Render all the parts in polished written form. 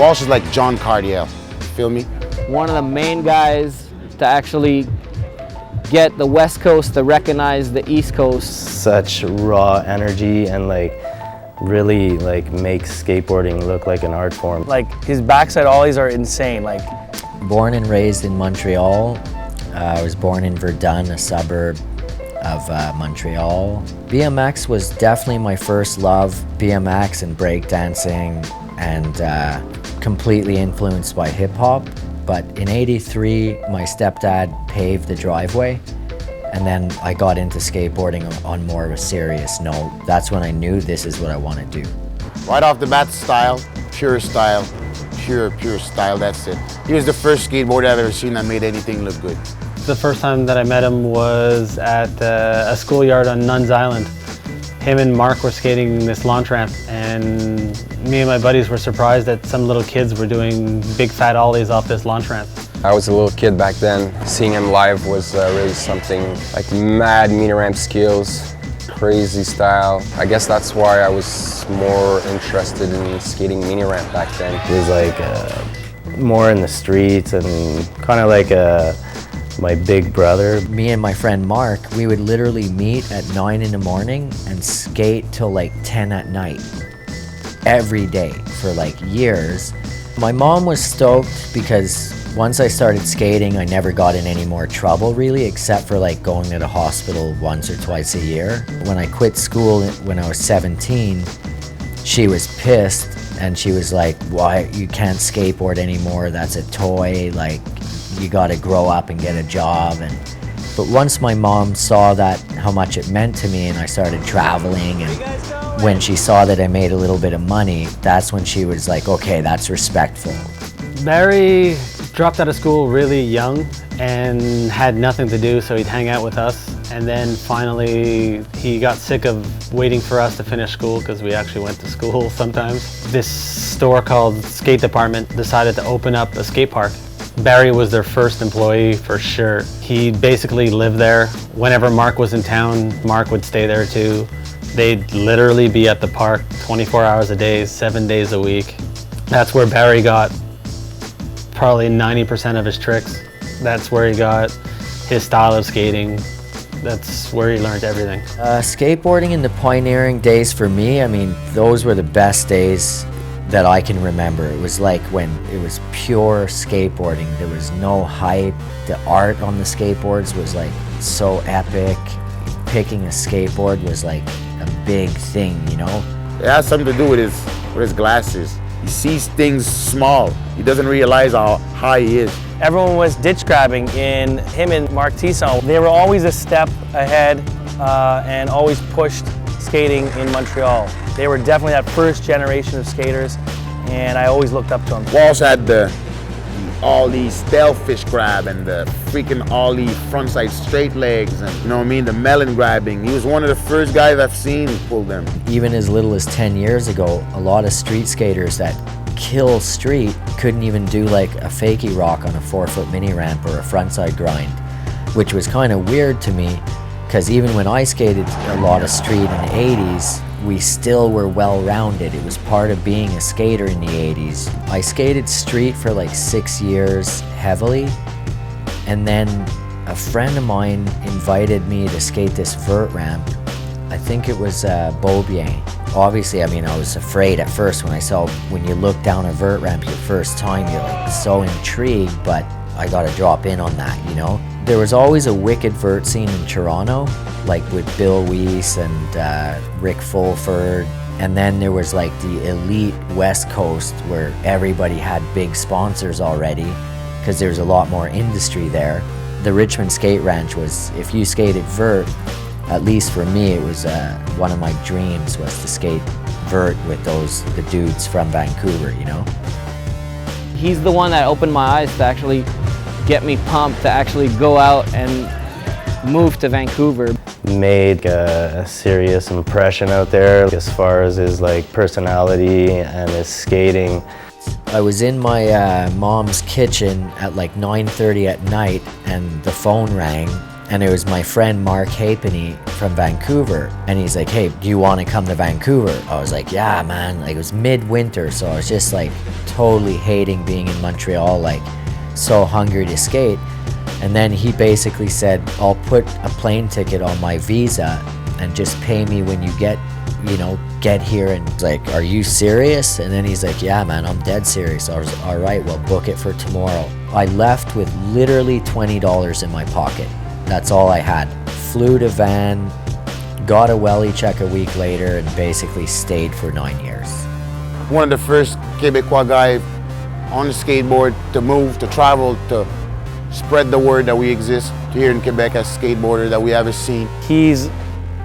Walsh is like John Cardiel, feel me? One of the main guys to actually get the West Coast to recognize the East Coast. Such raw energy and like really like makes skateboarding look like an art form. Like his backside ollies are insane. Like born and raised in Montreal. I was born in Verdun, a suburb of Montreal. BMX was definitely my first love. BMX and breakdancing, and completely influenced by hip hop. But in '83, my stepdad paved the driveway, and then I got into skateboarding on more of a serious note. That's when I knew this is what I want to do. Right off the bat, style, pure style, pure style, that's it. He was the first skateboarder I've ever seen that made anything look good. The first time that I met him was at a schoolyard on Nuns Island. Him and Mark were skating this launch ramp, and me and my buddies were surprised that some little kids were doing big fat ollies off this launch ramp. I was a little kid back then. Seeing him live was really something, like mad mini ramp skills, crazy style. I guess that's why I was more interested in skating mini ramp back then. It was like more in the streets and kind of like my big brother. Me and my friend Mark, we would literally meet at 9 in the morning and skate till like 10 at night, every day for like years. My mom was stoked because once I started skating, I never got in any more trouble really, except for like going to the hospital once or twice a year. When I quit school when I was 17, she was pissed and she was like, why, you can't skateboard anymore, that's a toy, like you gotta grow up and get a job. But once my mom saw that, how much it meant to me, and I started traveling, and when she saw that I made a little bit of money, that's when she was like, okay, that's respectful. Barry dropped out of school really young and had nothing to do, so he'd hang out with us. And then finally he got sick of waiting for us to finish school, because we actually went to school sometimes. This store called Skate Department decided to open up a skate park. Barry was their first employee for sure. He basically lived there. Whenever Mark was in town, Mark would stay there too. They'd literally be at the park 24 hours a day, 7 days a week. That's where Barry got probably 90% of his tricks. That's where he got his style of skating. That's where he learned everything. Skateboarding in the pioneering days for me, I mean, those were the best days that I can remember. It was like when it was pure skateboarding. There was no hype. The art on the skateboards was like so epic. Picking a skateboard was like a big thing, you know? It has something to do with his glasses. He sees things small. He doesn't realize how high he is. everyone was ditch grabbing in him and Mark Tisson. They were always a step ahead and always pushed skating in Montreal. They were definitely that first generation of skaters, and I always looked up to them. Walsh had the ollie stalefish grab and the freaking ollie frontside straight legs, and you know what I mean, the melon grabbing. He was one of the first guys I've seen pull them. Even as little as 10 years ago, a lot of street skaters that kill street couldn't even do like a fakie rock on a 4-foot mini ramp or a frontside grind, which was kind of weird to me, because even when I skated a lot of street in the 80s, we still were well-rounded. It was part of being a skater in the 80s. I skated street for like 6 years heavily, and then a friend of mine invited me to skate this vert ramp. I think it was Beaubien. Obviously, I mean, I was afraid at first when you look down a vert ramp your first time, you're like so intrigued, but I gotta drop in on that, you know? There was always a wicked vert scene in Toronto, like with Bill Weiss and Rick Fulford. And then there was like the elite West Coast where everybody had big sponsors already, because there was a lot more industry there. The Richmond Skate Ranch was, if you skated vert, at least for me, it was one of my dreams was to skate vert with the dudes from Vancouver, you know? He's the one that opened my eyes to actually get me pumped to actually go out and move to Vancouver. Made a serious impression out there as far as his like personality and his skating. I was in my mom's kitchen at like 9:30 at night, and the phone rang, And it was my friend Mark Halfpenny from Vancouver, and he's like, hey, do you want to come to Vancouver? I was like, yeah, man. Like, it was midwinter, so I was just like totally hating being in Montreal, like so hungry to skate. And then he basically said, I'll put a plane ticket on my visa and just pay me when you get here. And I was like, are you serious? And then he's like, yeah, man, I'm dead serious. I was, all right, well, book it for tomorrow. I left with literally $20 in my pocket. That's all I had. Flew to Van, got a welly check a week later, and basically stayed for 9 years. One of the first Quebecois guy on the skateboard to move, to travel, to spread the word that we exist here in Quebec as skateboarder, that we have a scene. He's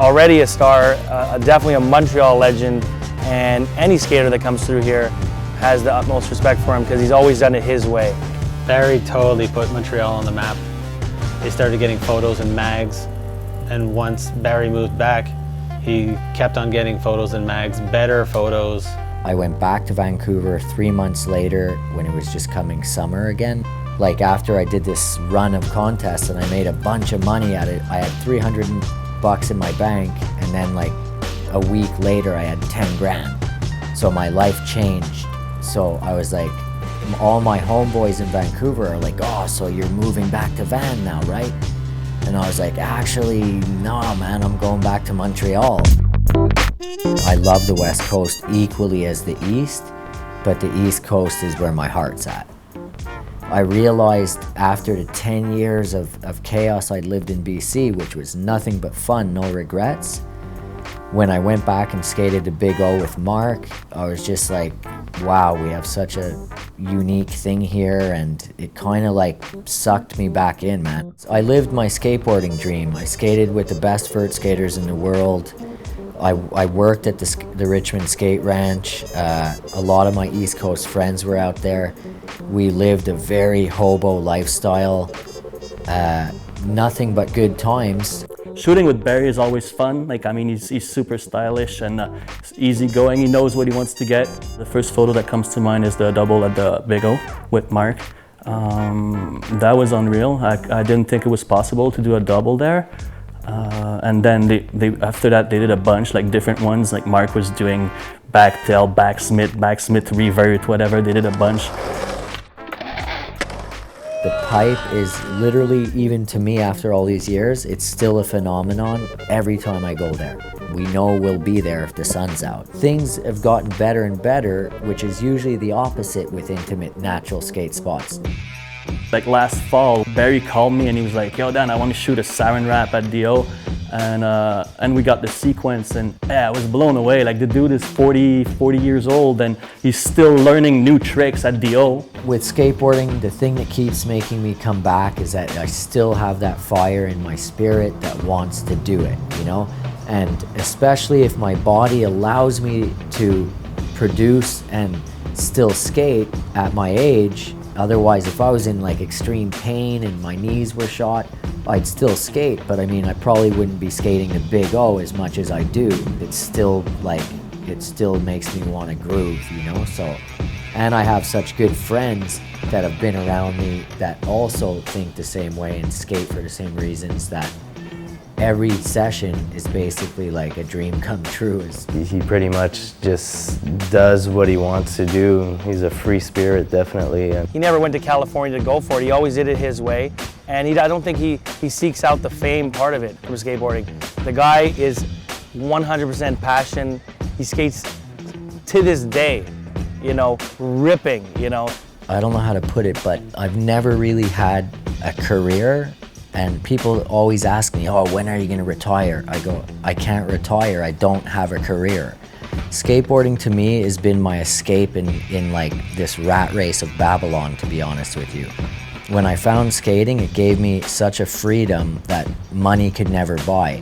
already a star, definitely a Montreal legend, and any skater that comes through here has the utmost respect for him because he's always done it his way. Barry totally put Montreal on the map. They started getting photos in mags, and once Barry moved back, he kept on getting photos in mags, better photos. I went back to Vancouver 3 months later when it was just coming summer again. Like, after I did this run of contests and I made a bunch of money at it, I had $300 in my bank, and then like a week later I had 10 grand. So my life changed. So I was like, all my homeboys in Vancouver are like, oh, so you're moving back to Van now, right? And I was like, actually, no, man, I'm going back to Montreal. I love the West Coast equally as the East, but the East Coast is where my heart's at. I realized after the 10 years of chaos I'd lived in BC, which was nothing but fun, no regrets, when I went back and skated the Big O with Mark, I was just like, wow, we have such a unique thing here, and it kind of like sucked me back in, man. I lived my skateboarding dream. I skated with the best vert skaters in the world. I worked at the Richmond Skate Ranch. A lot of my East Coast friends were out there. We lived a very hobo lifestyle. Nothing but good times. Shooting with Barry is always fun. Like, I mean, he's super stylish and easygoing. He knows what he wants to get. The first photo that comes to mind is the double at the Big O with Mark. That was unreal. I didn't think it was possible to do a double there. And then after that, they did a bunch, like different ones. Like Mark was doing backtail, backsmith, revert, whatever. They did a bunch. The pipe is literally, even to me after all these years, it's still a phenomenon every time I go there. We know we'll be there if the sun's out. Things have gotten better and better, which is usually the opposite with intimate natural skate spots. Like last fall, Barry called me and he was like, yo, Dan, I want to shoot a Sarrazin rap at DO. And we got the sequence, and yeah, I was blown away. Like, the dude is 40 years old and he's still learning new tricks at DO. With skateboarding, the thing that keeps making me come back is that I still have that fire in my spirit that wants to do it, you know? And especially if my body allows me to produce and still skate at my age. Otherwise, if I was in like extreme pain and my knees were shot, I'd still skate, but I mean, I probably wouldn't be skating the Big O as much as I do. It's still like, it still makes me want to groove, you know? So, and I have such good friends that have been around me that also think the same way and skate for the same reasons, that every session is basically like a dream come true. He pretty much just does what he wants to do. He's a free spirit, definitely. And He never went to California to go for it. He always did it his way. And I don't think he seeks out the fame part of it from skateboarding. The guy is 100% passion. He skates to this day, you know, ripping, you know. I don't know how to put it, but I've never really had a career. And people always ask me, oh, when are you going to retire? I go, I can't retire. I don't have a career. Skateboarding to me has been my escape in like this rat race of Babylon, to be honest with you. When I found skating, it gave me such a freedom that money could never buy.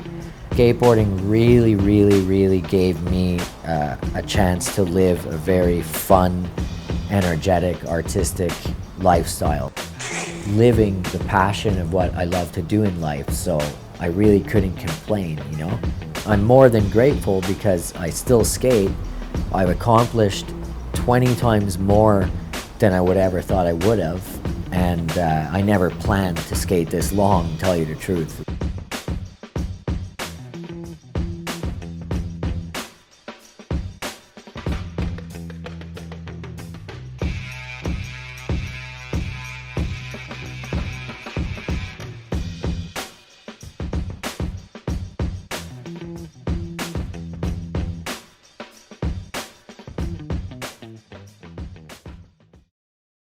Skateboarding really, really, really gave me a chance to live a very fun, energetic, artistic lifestyle. Living the passion of what I love to do in life, so I really couldn't complain, you know? I'm more than grateful because I still skate. I've accomplished 20 times more than I would ever thought I would have, and I never planned to skate this long, to tell you the truth.